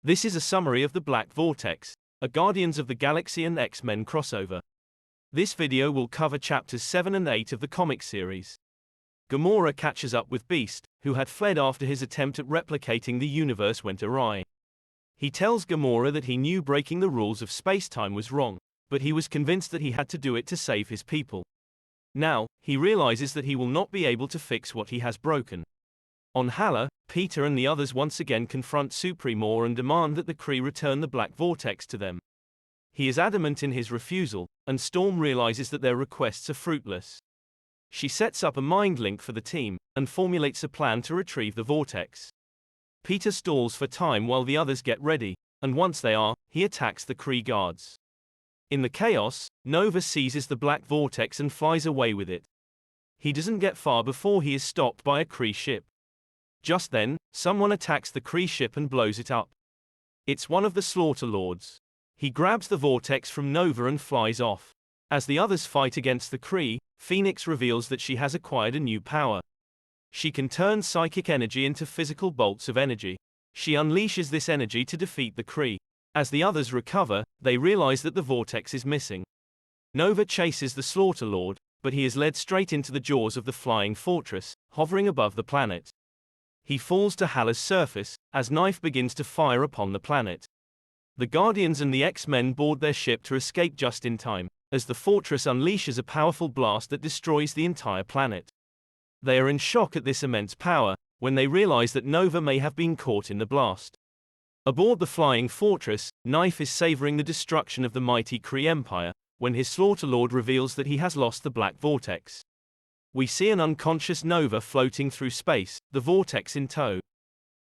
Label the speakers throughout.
Speaker 1: This is a summary of the Black Vortex, a Guardians of the Galaxy and X-Men crossover. This video will cover chapters 7 and 8 of the comic series. Gamora catches up with Beast, who had fled after his attempt at replicating the universe went awry. He tells Gamora that he knew breaking the rules of space-time was wrong, but he was convinced that he had to do it to save his people. Now, he realizes that he will not be able to fix what he has broken. On Hala, Peter and the others once again confront Supremor and demand that the Kree return the Black Vortex to them. He is adamant in his refusal, and Storm realizes that their requests are fruitless. She sets up a mind link for the team, and formulates a plan to retrieve the Vortex. Peter stalls for time while the others get ready, and once they are, he attacks the Kree guards. In the chaos, Nova seizes the Black Vortex and flies away with it. He doesn't get far before he is stopped by a Kree ship. Just then, someone attacks the Kree ship and blows it up. It's one of the Slaughter Lords. He grabs the Vortex from Nova and flies off. As the others fight against the Kree, Phoenix reveals that she has acquired a new power. She can turn psychic energy into physical bolts of energy. She unleashes this energy to defeat the Kree. As the others recover, they realize that the Vortex is missing. Nova chases the Slaughter Lord, but he is led straight into the jaws of the flying fortress, hovering above the planet. He falls to Hala's surface, as Knife begins to fire upon the planet. The Guardians and the X-Men board their ship to escape just in time, as the fortress unleashes a powerful blast that destroys the entire planet. They are in shock at this immense power, when they realize that Nova may have been caught in the blast. Aboard the flying fortress, Knife is savoring the destruction of the mighty Kree Empire, when his Slaughter Lord reveals that he has lost the Black Vortex. We see an unconscious Nova floating through space, the Vortex in tow.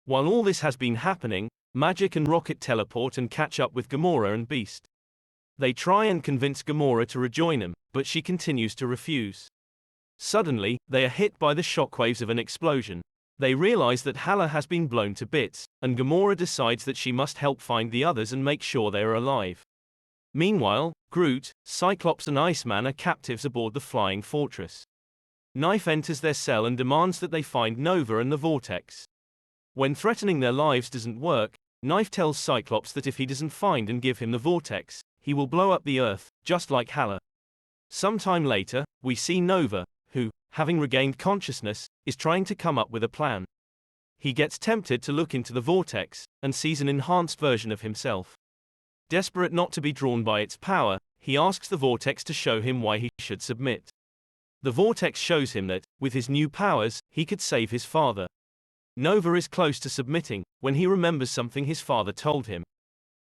Speaker 1: While all this has been happening, Magic and Rocket teleport and catch up with Gamora and Beast. They try and convince Gamora to rejoin them, but she continues to refuse. Suddenly, they are hit by the shockwaves of an explosion. They realize that Hala has been blown to bits, and Gamora decides that she must help find the others and make sure they are alive. Meanwhile, Groot, Cyclops and Iceman are captives aboard the flying fortress. Knife enters their cell and demands that they find Nova and the Vortex. When threatening their lives doesn't work, Knife tells Cyclops that if he doesn't find and give him the Vortex, he will blow up the Earth, just like Hala. Sometime later, we see Nova, who, having regained consciousness, is trying to come up with a plan. He gets tempted to look into the Vortex, and sees an enhanced version of himself. Desperate not to be drawn by its power, he asks the Vortex to show him why he should submit. The Vortex shows him that, with his new powers, he could save his father. Nova is close to submitting, when he remembers something his father told him.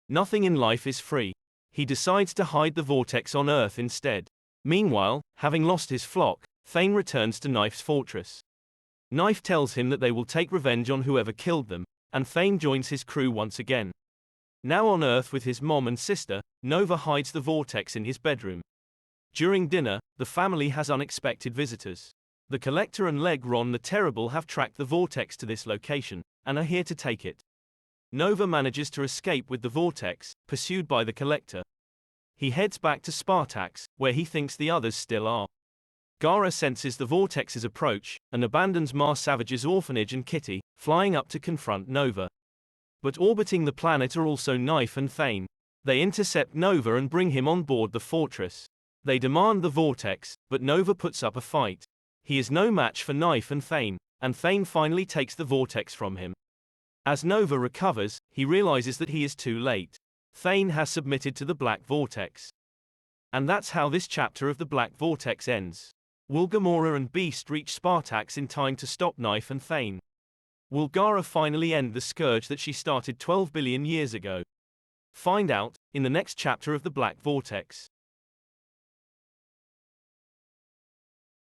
Speaker 1: Nothing in life is free. He decides to hide the Vortex on Earth instead. Meanwhile, having lost his flock, Thane returns to Knife's fortress. Knife tells him that they will take revenge on whoever killed them, and Thane joins his crew once again. Now on Earth with his mom and sister, Nova hides the Vortex in his bedroom. During dinner, the family has unexpected visitors. The Collector and Leg-Ron the Terrible have tracked the Vortex to this location, and are here to take it. Nova manages to escape with the Vortex, pursued by the Collector. He heads back to Spartax, where he thinks the others still are. Gara senses the Vortex's approach, and abandons Mars Savage's orphanage and Kitty, flying up to confront Nova. But orbiting the planet are also Knife and Thane. They intercept Nova and bring him on board the fortress. They demand the Vortex, but Nova puts up a fight. He is no match for Knife and Thane finally takes the Vortex from him. As Nova recovers, he realizes that he is too late. Thane has submitted to the Black Vortex. And that's how this chapter of the Black Vortex ends. Will Gamora and Beast reach Spartax in time to stop Knife and Thane? Will Gara finally end the scourge that she started 12 billion years ago? Find out, in the next chapter of the Black Vortex.